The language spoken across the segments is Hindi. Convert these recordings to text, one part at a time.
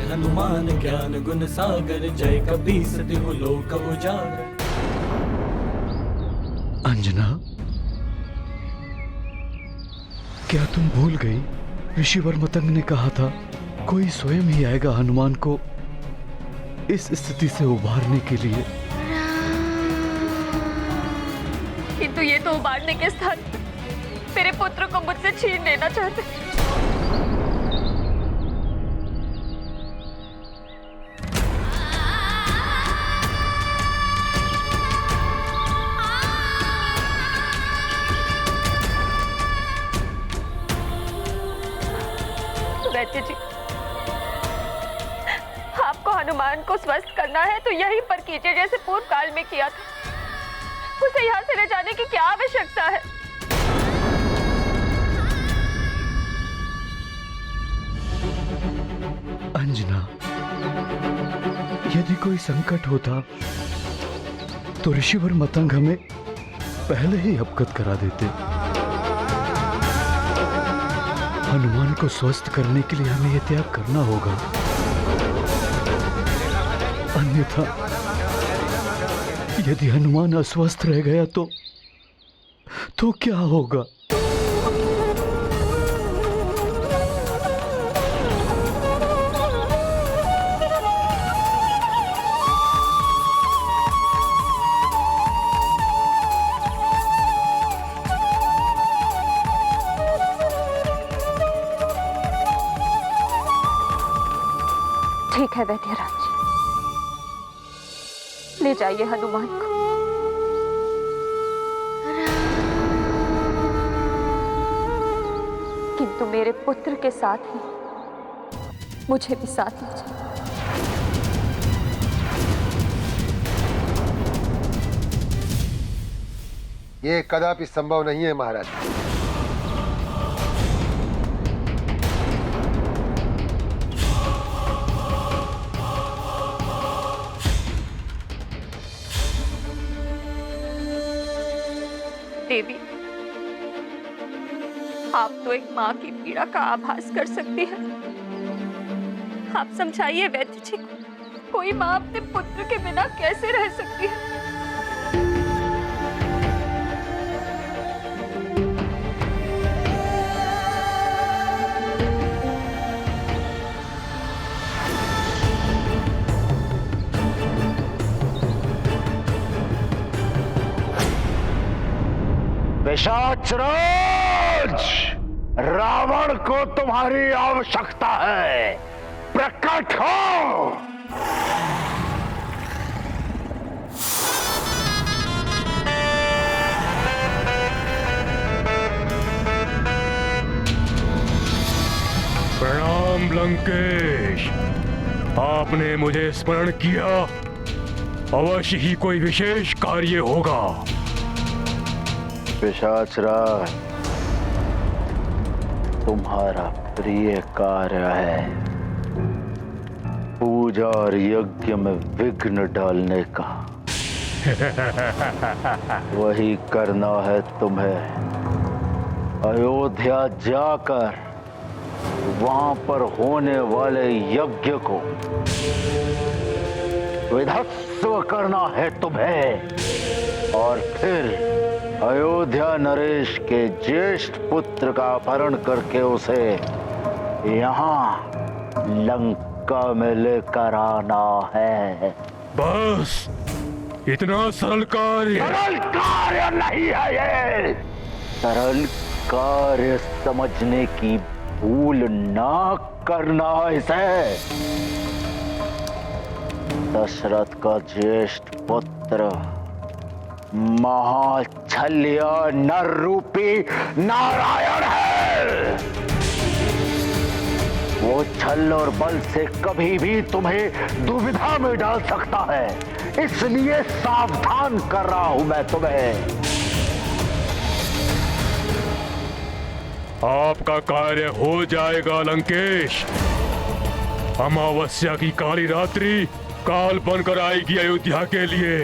हनुमान ज्ञान गुण सागर, जय कपीस तिहु लोक उजागर। अंजना, क्या तुम भूल गई? ऋषिवर मतंग ने कहा था कोई स्वयं ही आएगा हनुमान को इस स्थिति से उबारने के लिए। किंतु ये तो उबारने के स्थान मेरे पुत्र को मुझसे छीन लेना चाहते। वैद्य जी, आपको हनुमान को स्वस्थ करना है तो यहीं पर कीजिए जैसे पूर्व काल में किया था। उसे यहाँ से ले जाने की क्या आवश्यकता है? अंजना, यदि कोई संकट होता तो ऋषिवर मतंग हमें पहले ही अवगत करा देते। हनुमान को स्वस्थ करने के लिए हमें यह त्याग करना होगा, अन्यथा यदि हनुमान अस्वस्थ रह गया तो क्या होगा? ठीक है वैद्यराज जी, ले जाइए हनुमान को। किंतु मेरे पुत्र के साथ ही मुझे भी साथ ले जाइए। ये कदापि संभव नहीं है महाराज। देवी, आप तो एक माँ की पीड़ा का आभास कर सकती हैं। आप समझाइए वैद्य जी को, कोई माँ अपने पुत्र के बिना कैसे रह सकती है? पिशाचराज, रावण को तुम्हारी आवश्यकता है, प्रकट हो। प्रणाम लंकेश, आपने मुझे स्मरण किया। अवश्य ही कोई विशेष कार्य होगा। पिशाचराज, तुम्हारा प्रिय कार्य है पूजा और यज्ञ में विघ्न डालने का। वही करना है तुम्हें। अयोध्या जाकर वहां पर होने वाले यज्ञ को विध्वंस करना है तुम्हें, और फिर अयोध्या नरेश के ज्येष्ठ पुत्र का अपहरण करके उसे यहाँ लंका में लेकर आना है। बस इतना सरल कार्य? सरल कार्य नहीं है ये। सरल कार्य समझने की भूल ना करना इसे। दशरथ का ज्येष्ठ पुत्र महाछल्या नर रूपी नारायण है। वो छल और बल से कभी भी तुम्हें दुविधा में डाल सकता है, इसलिए सावधान कर रहा हूं मैं तुम्हें। आपका कार्य हो जाएगा लंकेश। अमावस्या की काली रात्रि काल बनकर आएगी अयोध्या के लिए,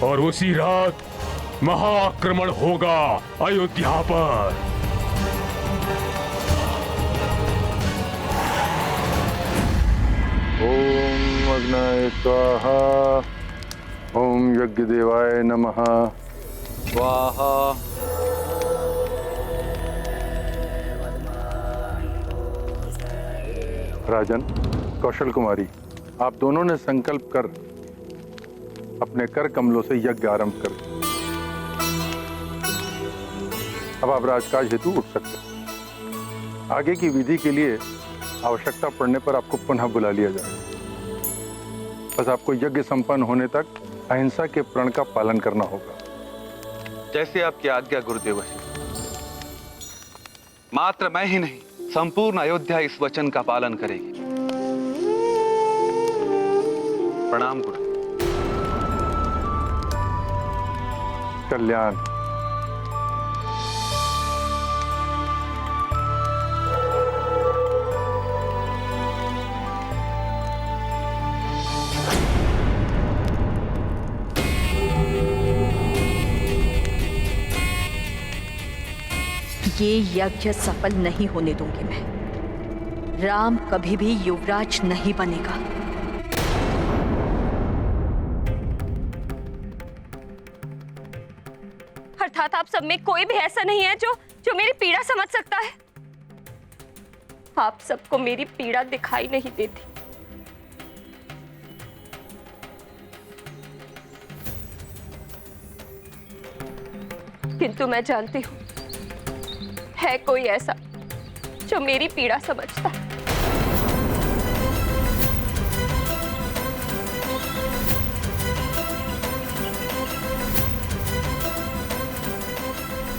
और उसी रात महाआक्रमण होगा अयोध्या पर। होमाग्नाय स्वाहा। ओम यज्ञदेवाय नमः। स्वाहा। राजन, कौशल कुमारी, आप दोनों ने संकल्प कर अपने कर कमलों से यज्ञ आरंभ कर। अब आप राजकाज हेतु उठ सकते हैं। आगे की विधि के लिए आवश्यकता पड़ने पर आपको पुनः बुला लिया जाएगा। बस आपको यज्ञ संपन्न होने तक अहिंसा के प्रण का पालन करना होगा। जैसे आपकी आज्ञा गुरुदेव। मात्र मैं ही नहीं, संपूर्ण अयोध्या इस वचन का पालन करेगी। प्रणाम गुरु। कल्याण। ये यज्ञ सफल नहीं होने दूंगी मैं। राम कभी भी युवराज नहीं बनेगा। अर्थात आप सब में कोई भी ऐसा नहीं है जो मेरी पीड़ा समझ सकता है। आप सबको मेरी पीड़ा दिखाई नहीं देती। किंतु मैं जानती हूं है कोई ऐसा जो मेरी पीड़ा समझता है।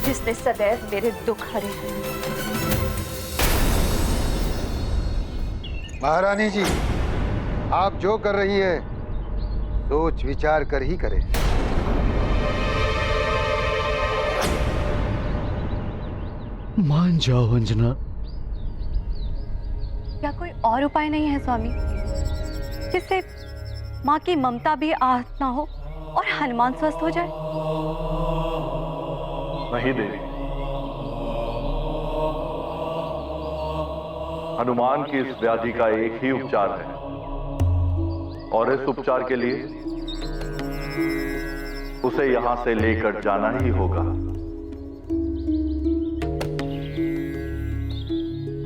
जिसने सदैव मेरे दुख हरे हैं। महारानी जी, आप जो कर रही हैं सोच विचार कर ही करें। मान जाओ अंजना। क्या कोई और उपाय नहीं है स्वामी, जिससे माँ की ममता भी आहत ना हो और हनुमान स्वस्थ हो जाए? नहीं देवी, हनुमान की इस व्याधि का एक ही उपचार है और इस उपचार के लिए उसे यहां से लेकर जाना ही होगा।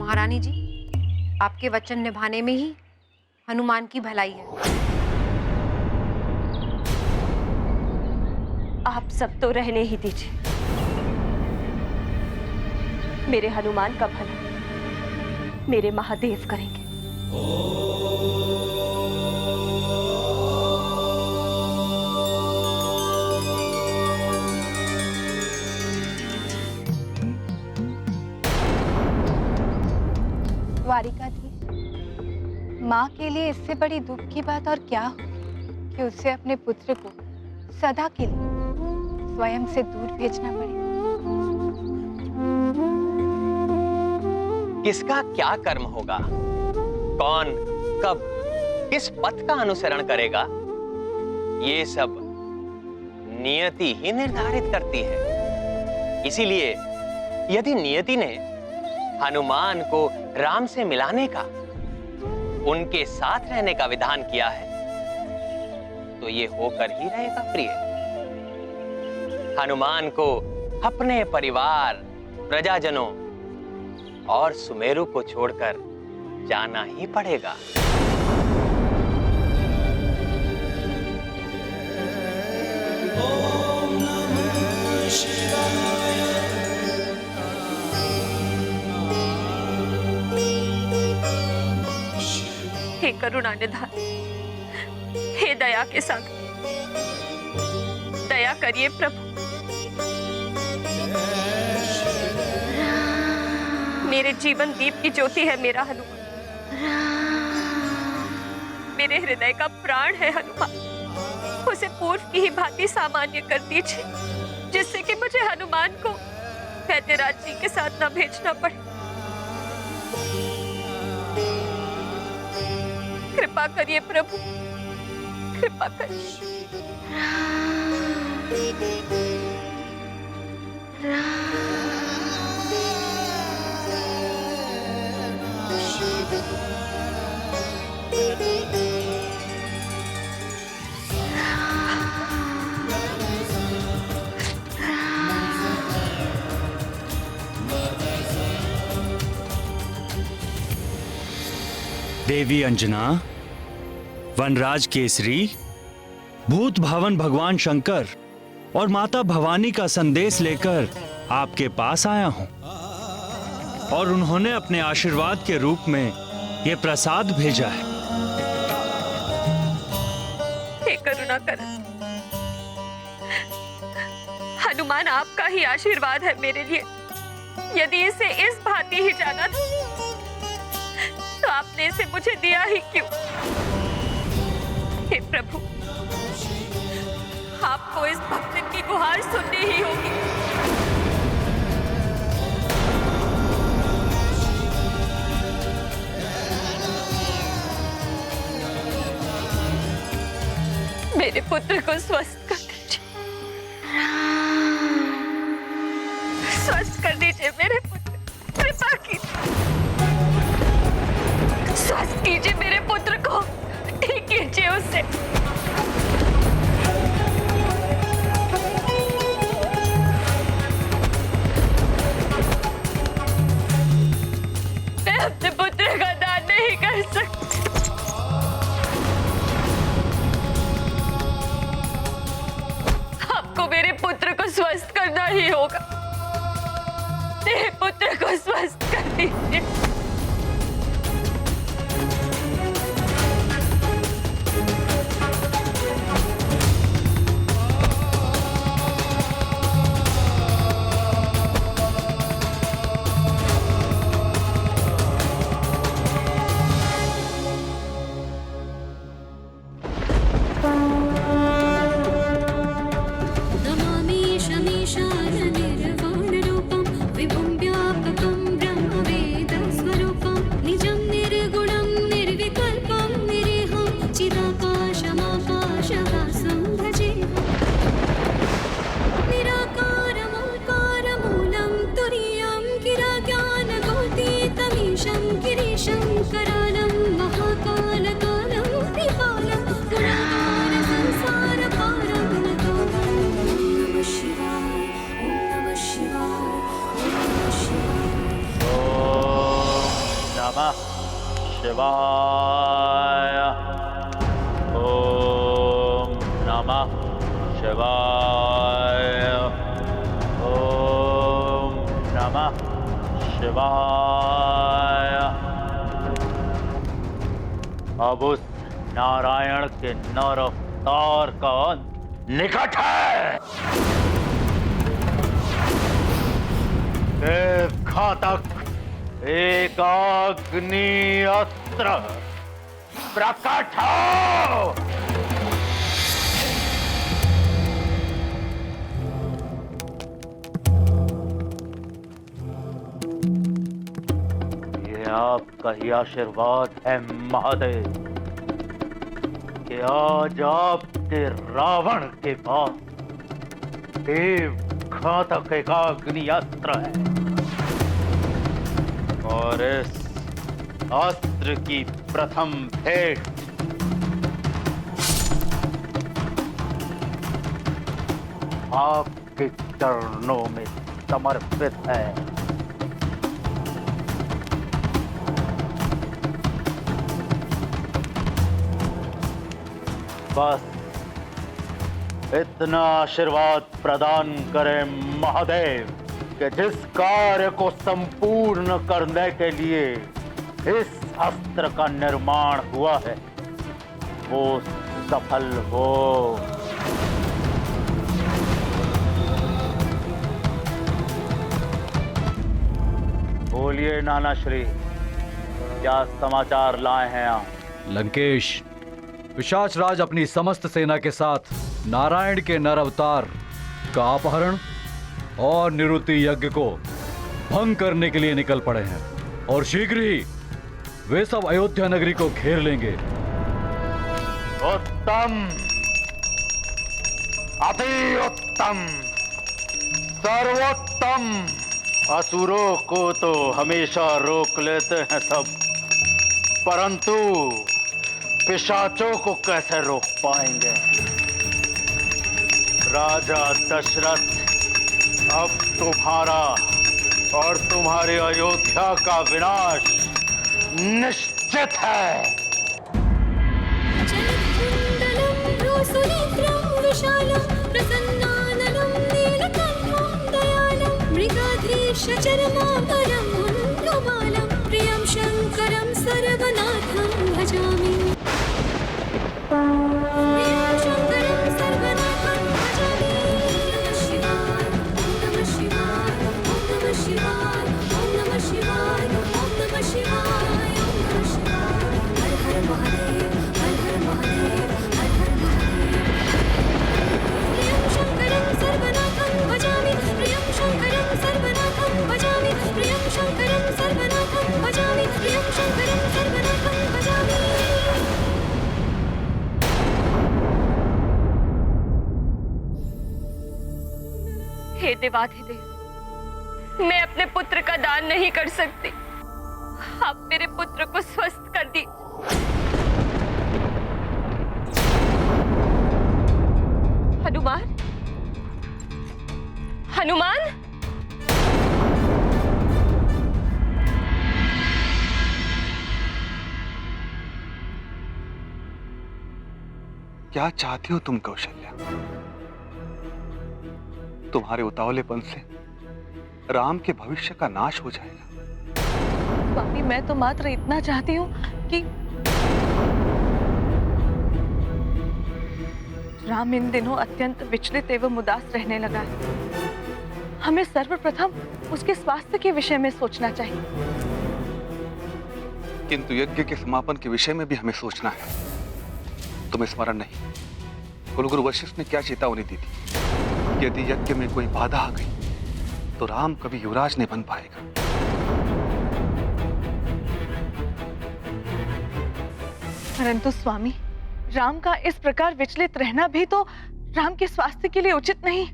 महारानी जी, आपके वचन निभाने में ही हनुमान की भलाई है। आप सब तो रहने ही दीजिए। मेरे हनुमान का भला मेरे महादेव करेंगे। द्वारिकाधीश, माँ के लिए इससे बड़ी दुख की बात और क्या हो कि उसे अपने पुत्र को सदा के लिए स्वयं से दूर भेजना पड़े। किसका क्या कर्म होगा, कौन कब किस पथ का अनुसरण करेगा, ये सब नियति ही निर्धारित करती है। इसीलिए यदि नियति ने हनुमान को राम से मिलाने का, उनके साथ रहने का विधान किया है, तो ये होकर ही रहेगा प्रिय। हनुमान को अपने परिवार, प्रजाजनों और सुमेरु को छोड़कर जाना ही पड़ेगा। हे करुणा निधान, हे दया के सागर, दया करिए प्रभु। मेरे जीवन दीप की ज्योति है मेरा हनुमान। मेरे हृदय का प्राण है हनुमान। उसे पूर्व की ही भांति सामान्य कर दीजिए, जिससे कि मुझे हनुमान को वैद्यराज जी के साथ न भेजना पड़े। कृपा करिए प्रभु, कृपा करिए। देवी अंजना, वनराज केसरी, भूत भावन भगवान शंकर और माता भवानी का संदेश लेकर आपके पास आया हूं और उन्होंने अपने आशीर्वाद के रूप में ये प्रसाद भेजा है। हे करुणा कर, हनुमान आपका ही आशीर्वाद है मेरे लिए। यदि इसे इस भांति ही जाना था तो आपने इसे मुझे दिया ही क्यों? हे प्रभु, आपको इस भक्त की गुहार सुननी ही होगी। मेरे पुत्र को स्वस्थ कर दीजिए, स्वस्थ कर दीजिए मेरे पुत्र, कृपा कीजिए, स्वस्थ कीजिए मेरे पुत्र को, ठीक कीजिए उसे। मैं अपने पुत्र का दान नहीं कर सकती। आपको मेरे पुत्र को स्वस्थ करना ही होगा। मेरे पुत्र को स्वस्थ कर दीजिए। शिवाय। ओम नमः शिवाय। ओम नमः शिवाय। अब उस नारायण के नर अवतार का निकट है। देव घातक एक अग्नि अस्त्र प्रकट हो। ये आपका ही आशीर्वाद है महादेव कि आज आपके रावण के पास देव घातक एक अग्नि अस्त्र है और इस अस्त्र की प्रथम भेंट आपके चरणों में समर्पित है। बस इतना आशीर्वाद प्रदान करें महादेव कि जिस कार्य को संपूर्ण करने के लिए इस अस्त्र का निर्माण हुआ है वो सफल हो। बोलिए नाना श्री, क्या समाचार लाए हैं आप? लंकेश, पिशाच राज अपनी समस्त सेना के साथ नारायण के नर अवतार का अपहरण और निवृत्ति यज्ञ को भंग करने के लिए निकल पड़े हैं और शीघ्र ही वे सब अयोध्या नगरी को घेर लेंगे। उत्तम, अति उत्तम, सर्वोत्तम। असुरों को तो हमेशा रोक लेते हैं सब, परंतु पिशाचों को कैसे रोक पाएंगे? राजा दशरथ, अब तुम्हारा और तुम्हारे अयोध्या का विनाश निश्चित निश्चित है। प्रियं शंकरं सर्वनाथं भजामि। प्रियं शंकरं सर्वनाथं भजामि। नमः शिवाय, ओम नमः शिवाय, ओम नमः शिवाय, ओम नमः शिवाय, ओम नमः शिवाय, ओम नमः शिवाय। हर हर महादेव, हर हर महादेव, हर हर महादेव। प्रियं शंकरं सर्वनाथं भजामि। प्रियं शंकरं सर्वनाथं भजामि। प्रियं शंकरं सर्वनाथं भजामि। प्रियं शंकरं सर्वनाथं भजामि। हे देवाधिदेव, मैं अपने पुत्र का दान नहीं कर सकती। आप मेरे पुत्र को स्वस्थ कर दी। हनुमान, हनुमान, क्या चाहती हो तुम कौशल्या? तुम्हारे उतावलेपन से राम के भविष्य का नाश हो जाएगा। स्वामी, मैं तो मात्र इतना चाहती हूँ कि राम इन दिनों अत्यंत विचलित एवं उदास रहने लगा है। हमें सर्वप्रथम उसके स्वास्थ्य के विषय में सोचना चाहिए। किंतु यज्ञ के समापन के विषय में भी हमें सोचना है। तुम्हें स्मरण नहीं, कुलगुरु वशिष्ठ ने क्या चेतावनी दी थी? यदि यज्ञ में कोई बाधा आ गई तो राम कभी युवराज नहीं बन पाएगा। परंतु स्वामी, राम का इस प्रकार विचलित रहना भी तो राम के स्वास्थ्य के लिए उचित नहीं।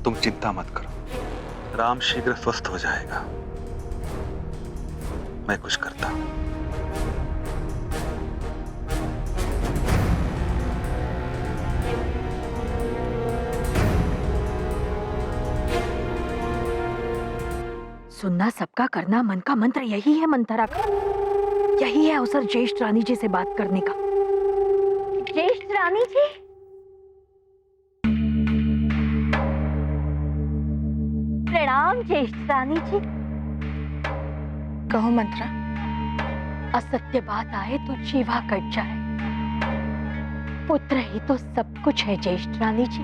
तुम चिंता मत करो, राम शीघ्र स्वस्थ हो जाएगा। मैं कुछ करता हूं। सुनना सबका, करना मन का मंत्र यही है मंथरा का। यही है अवसर ज्येष्ठ रानी जी से बात करने का। ज्येष्ठ रानी जी, प्रणाम ज्येष्ठ रानी जी। कहो मंत्रा। असत्य बात आए तो जीवा कट जाए। पुत्र ही तो सब कुछ है ज्येष्ठ रानी जी।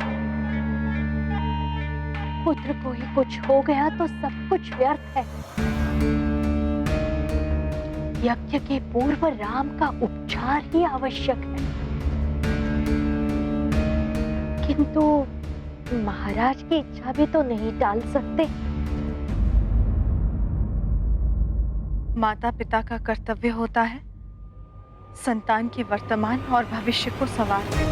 पुत्र को ही कुछ हो गया तो सब कुछ व्यर्थ है। यज्ञ के पूर्व राम का उपचार ही आवश्यक है। किंतु महाराज की इच्छा भी तो नहीं टाल सकते। माता पिता का कर्तव्य होता है संतान की वर्तमान और भविष्य को संवारना।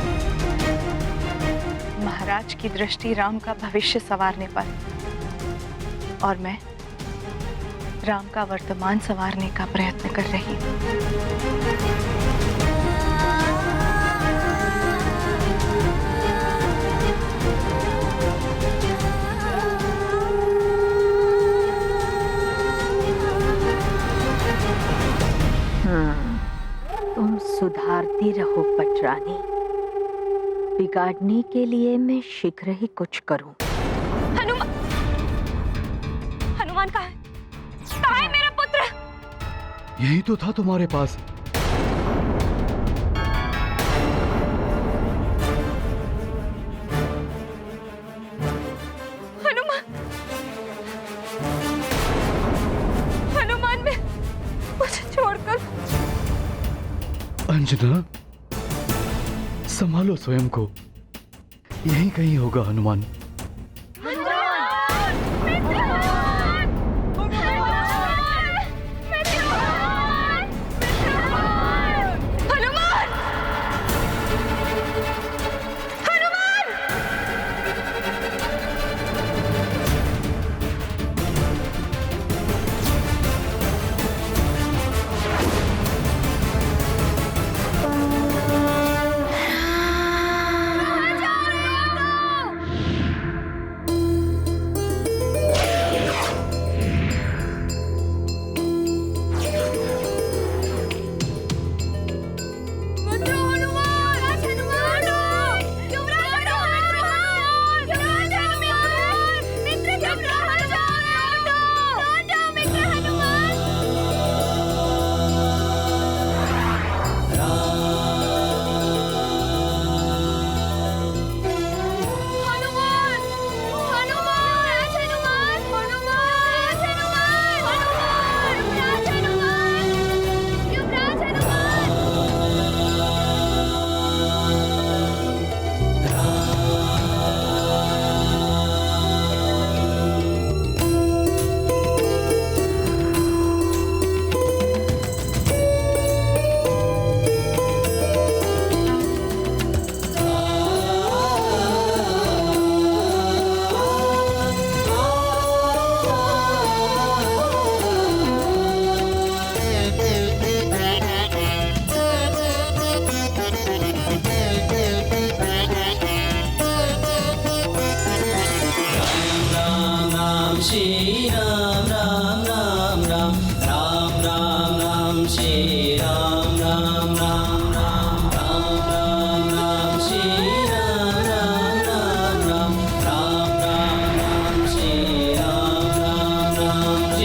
महाराज की दृष्टि राम का भविष्य संवारने पर, और मैं राम का वर्तमान संवारने का प्रयत्न कर रही हूँ। तुम सुधारती रहो पटरानी। बिगाड़ने के लिए मैं शीघ्र ही कुछ करूं। हनुमान, हनुमान कहाँ है? कहाँ है मेरा पुत्र? यही तो था तुम्हारे पास। हनुमान, हनुमान में मुझे छोड़कर। अंजना, संभालो स्वयं को। यहीं कहीं होगा हनुमान।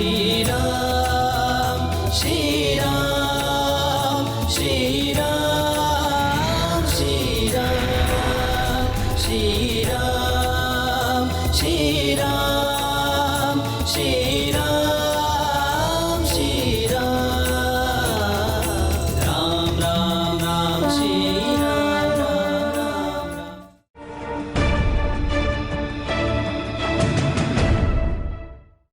श्री राम